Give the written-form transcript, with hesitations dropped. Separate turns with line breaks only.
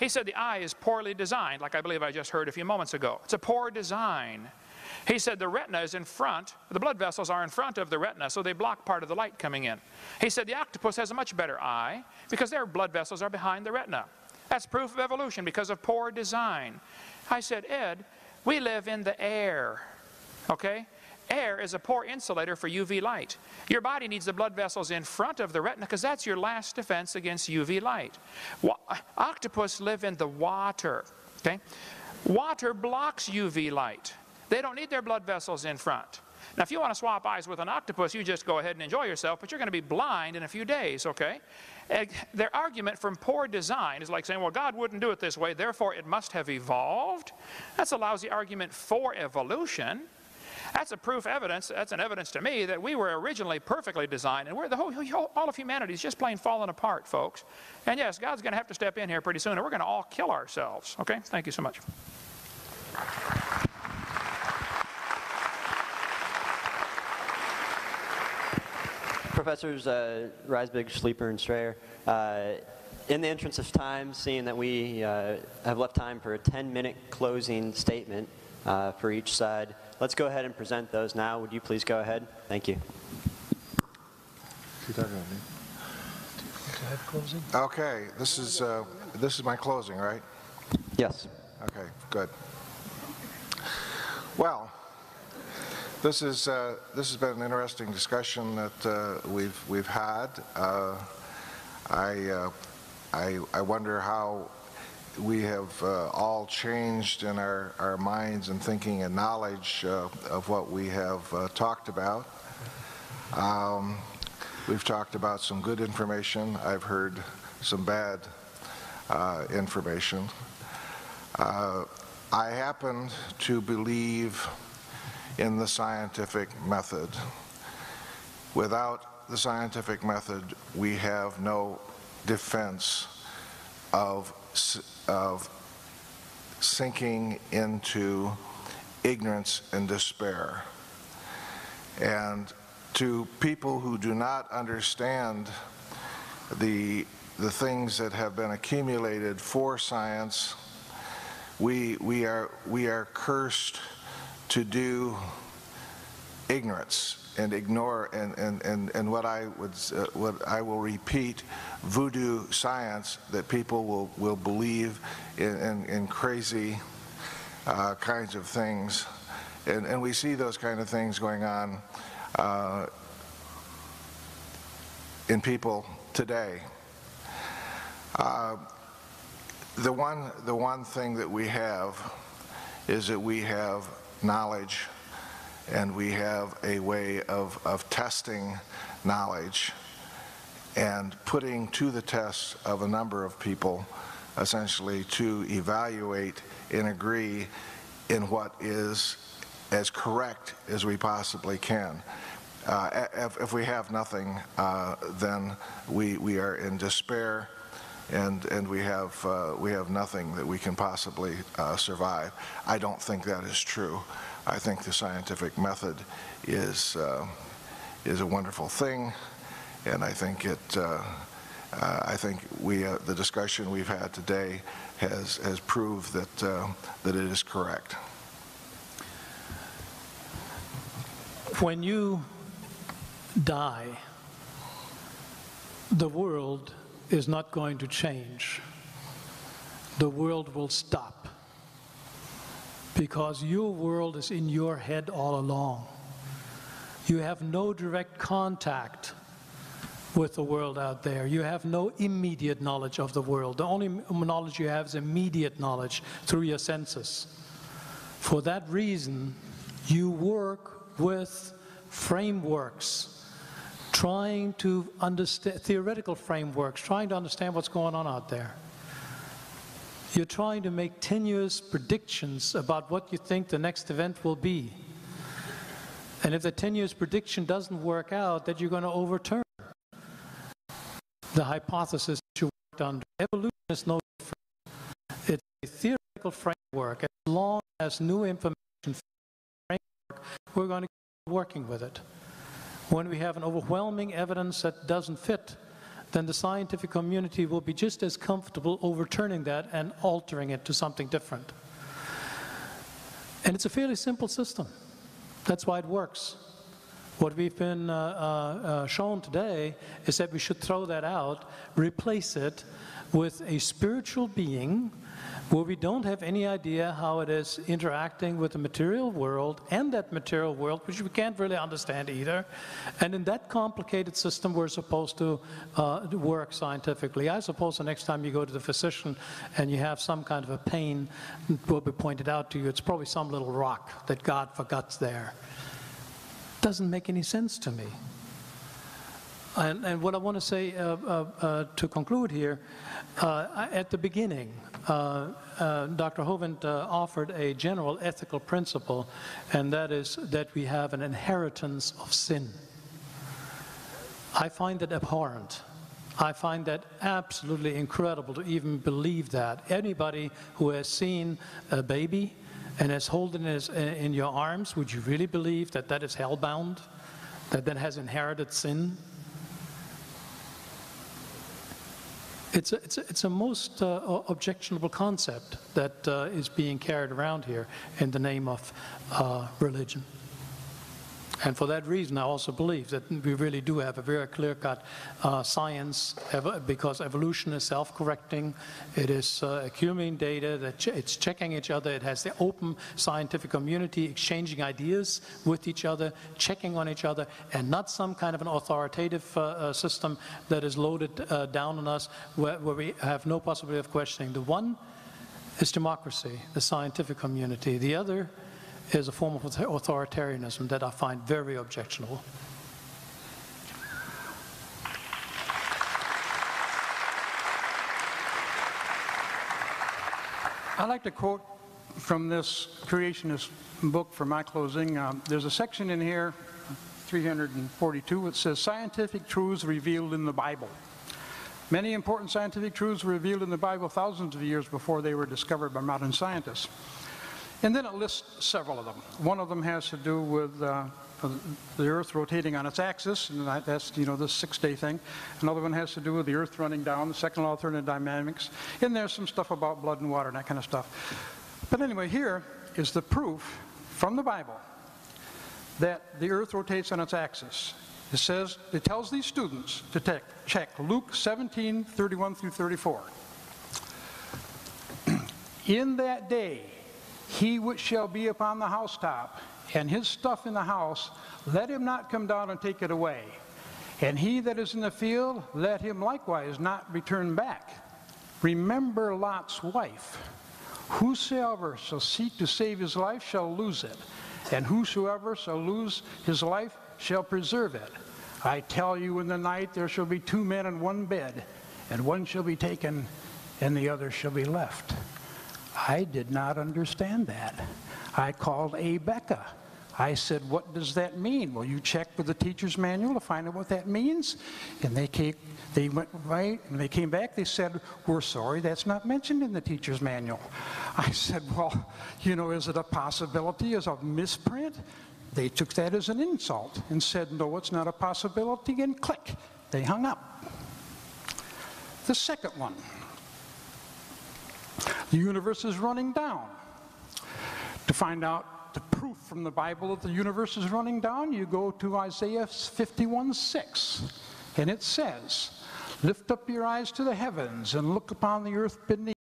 He said the eye is poorly designed, like I believe I just heard a few moments ago. It's a poor design. He said the retina is in front, the blood vessels are in front of the retina, so they block part of the light coming in. He said the octopus has a much better eye because their blood vessels are behind the retina. That's proof of evolution because of poor design. I said, Ed, we live in the air, okay? Air is a poor insulator for UV light. Your body needs the blood vessels in front of the retina because that's your last defense against UV light. Octopus live in the water, okay? Water blocks UV light. They don't need their blood vessels in front. Now, if you want to swap eyes with an octopus, you just go ahead and enjoy yourself, but you're going to be blind in a few days, okay? Their argument from poor design is like saying, well, God wouldn't do it this way, therefore it must have evolved. That's a lousy argument for evolution. That's a proof evidence, that's an evidence to me that we were originally perfectly designed, and all of humanity is just plain falling apart, folks. And yes, God's going to have to step in here pretty soon, and we're going to all kill ourselves, okay? Thank you so much.
Professors Reisbig, Schleifer, and Strayer, in the interest of time, seeing that we have left time for a 10-minute closing statement for each side, let's go ahead and present those now. Would you please go ahead? Thank you.
Okay, this is my closing, right?
Yes.
Okay, good. Well, this has been an interesting discussion that we've had. I wonder how we have all changed in our minds and thinking and knowledge of what we have talked about. We've talked about some good information. I've heard some bad information. I happen to believe in the scientific method. Without the scientific method, we have no defense of sinking into ignorance and despair. And to people who do not understand the things that have been accumulated for science, we are cursed to do ignorance and ignore and what I will repeat, voodoo science, that people will believe in crazy kinds of things, and we see those kind of things going on in people today. The one thing that we have is that we have knowledge, and we have a way of testing knowledge and putting to the test of a number of people, essentially, to evaluate and agree in what is as correct as we possibly can. If we have nothing, then we are in despair, and we have nothing that we can possibly survive. I don't think that is true. I think the scientific method is a wonderful thing, and I think the discussion we've had today has proved that it is correct.
When you die, the world is not going to change. The world will stop, because your world is in your head all along. You have no direct contact with the world out there. You have no immediate knowledge of the world. The only knowledge you have is immediate knowledge through your senses. For that reason, you work with frameworks, trying to understand, theoretical frameworks, trying to understand what's going on out there. You're trying to make tenuous predictions about what you think the next event will be. And if the tenuous prediction doesn't work out, that you're going to overturn the hypothesis that you worked under. Evolution is no different. It's a theoretical framework. As long as new information framework, we're going to keep working with it. When we have an overwhelming evidence that doesn't fit, then the scientific community will be just as comfortable overturning that and altering it to something different. And it's a fairly simple system. That's why it works. What we've been shown today is that we should throw that out, replace it with a spiritual being where we don't have any idea how it is interacting with the material world and that material world, which we can't really understand either. And in that complicated system, we're supposed to work scientifically. I suppose the next time you go to the physician and you have some kind of a pain, it will be pointed out to you, it's probably some little rock that God forgot's there. Doesn't make any sense to me. And what I want to say to conclude here, at the beginning, Dr. Hovind offered a general ethical principle, and that is that we have an inheritance of sin. I find that abhorrent. I find that absolutely incredible to even believe that. Anybody who has seen a baby and has holding it in your arms, would you really believe that that is hellbound, that that has inherited sin? It's a most objectionable concept that is being carried around here in the name of religion. And for that reason, I also believe that we really do have a very clear-cut science, because evolution is self-correcting. It is accumulating data, that it's checking each other. It has the open scientific community exchanging ideas with each other, checking on each other, and not some kind of an authoritative system that is loaded down on us where we have no possibility of questioning. The one is democracy, the scientific community. The other is a form of authoritarianism that I find very objectionable.
I'd like to quote from this creationist book for my closing. There's a section in here, 342, which says, "Scientific truths revealed in the Bible." Many important scientific truths were revealed in the Bible thousands of years before they were discovered by modern scientists. And then it lists several of them. One of them has to do with the Earth rotating on its axis, and that's, this 6-day thing. Another one has to do with the Earth running down, the second law of thermodynamics. And there's some stuff about blood and water and that kind of stuff. But anyway, here is the proof from the Bible that the Earth rotates on its axis. It says, it tells these students to check Luke 17:31 through 34. "In that day, he which shall be upon the housetop, and his stuff in the house, let him not come down and take it away. And he that is in the field, let him likewise not return back. Remember Lot's wife. Whosoever shall seek to save his life shall lose it, and whosoever shall lose his life shall preserve it. I tell you, in the night there shall be 2 men in one bed, and one shall be taken, and the other shall be left." I did not understand that. I called Becca. I said, "What does that mean?" "Well, you check with the teacher's manual to find out what that means." And they went right, and they came back, they said, "We're sorry, that's not mentioned in the teacher's manual." I said, "Well, is it a possibility, is a misprint?" They took that as an insult and said, "No, it's not a possibility," and click, they hung up. The second one. The universe is running down. To find out the proof from the Bible that the universe is running down, you go to Isaiah 51:6, and it says, "Lift up your eyes to the heavens and look upon the earth beneath.